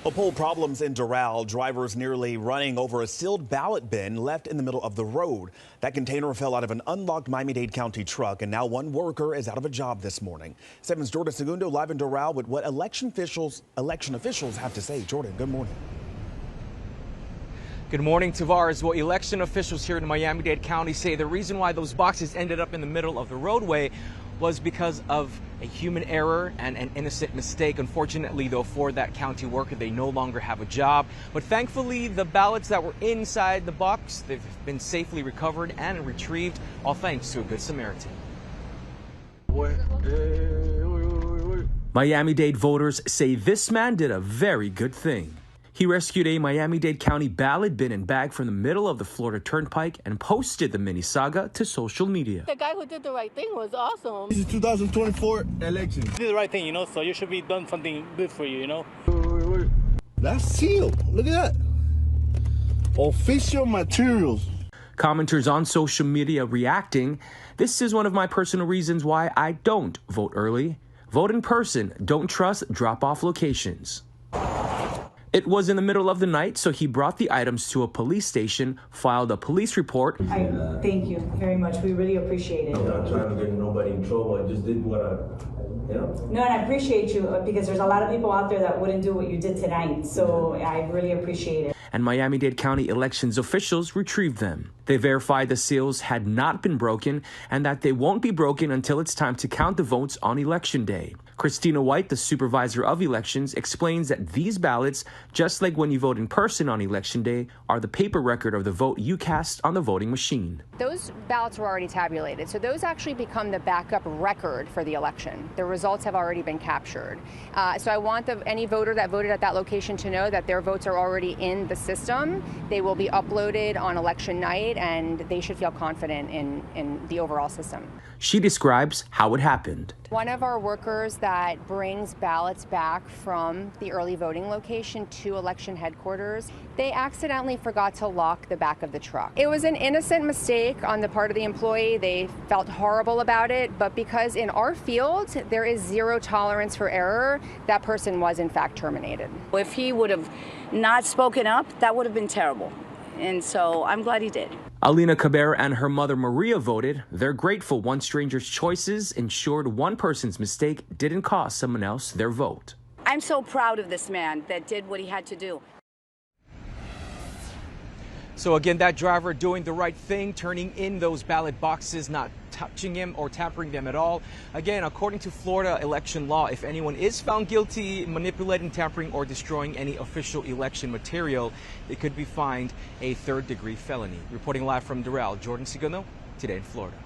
Well, poll problems in Doral. Drivers nearly running over a sealed ballot bin left in the middle of the road. That container fell out of an unlocked Miami-Dade County truck, and now one worker is out of a job this morning. 7's Jordan Segundo live in Doral with what election officials have to say. Jordan, good morning. Good morning, Tavares. Well, election officials here in Miami-Dade County say the reason why those boxes ended up in the middle of the roadway was because of a human error and an innocent mistake. Unfortunately, though, for that county worker, they no longer have a job. But thankfully, the ballots that were inside the box, they've been safely recovered and retrieved, all thanks to a good Samaritan. Miami-Dade voters say this man did a very good thing. He rescued a Miami-Dade County ballot bin and bag from the middle of the Florida Turnpike and posted the mini saga to social media. The guy who did the right thing was awesome. This is 2024 election. You did the right thing, you know, so you should be done something good for you, you know. Wait. That's sealed. Look at that. Official materials. Commenters on social media reacting, "This is one of my personal reasons why I don't vote early. Vote in person. Don't trust drop-off locations." It was in the middle of the night, so he brought the items to a police station, filed a police report. Thank you very much. We really appreciate it. I'm not trying to get nobody in trouble. I just did what No, and I appreciate you because there's a lot of people out there that wouldn't do what you did tonight. So I really appreciate it. And Miami-Dade County elections officials retrieved them. They verified the seals had not been broken and that they won't be broken until it's time to count the votes on Election Day. Christina White, the supervisor of elections, explains that these ballots, just like when you vote in person on Election Day, are the paper record of the vote you cast on the voting machine. Those ballots were already tabulated, so those actually become the backup record for the election. The results have already been captured. So I want any voter that voted at that location to know that their votes are already in the system. They will be uploaded on election night, and they should feel confident in the overall system. She describes how it happened. One of our workers that brings ballots back from the early voting location to election headquarters, they accidentally forgot to lock the back of the truck. It was an innocent mistake on the part of the employee. They felt horrible about it, but because in our field there is zero tolerance for error, that person was in fact terminated. If he would have not spoken up, that would have been terrible. And so I'm glad he did. Alina Cabrera and her mother Maria voted. They're grateful one stranger's choices ensured one person's mistake didn't cost someone else their vote. I'm so proud of this man that did what he had to do. So again, that driver doing the right thing, turning in those ballot boxes, not touching them or tampering them at all. Again, according to Florida election law, if anyone is found guilty manipulating, tampering, or destroying any official election material, they could be fined a third-degree felony. Reporting live from Doral, Jordan Segundo, Today in Florida.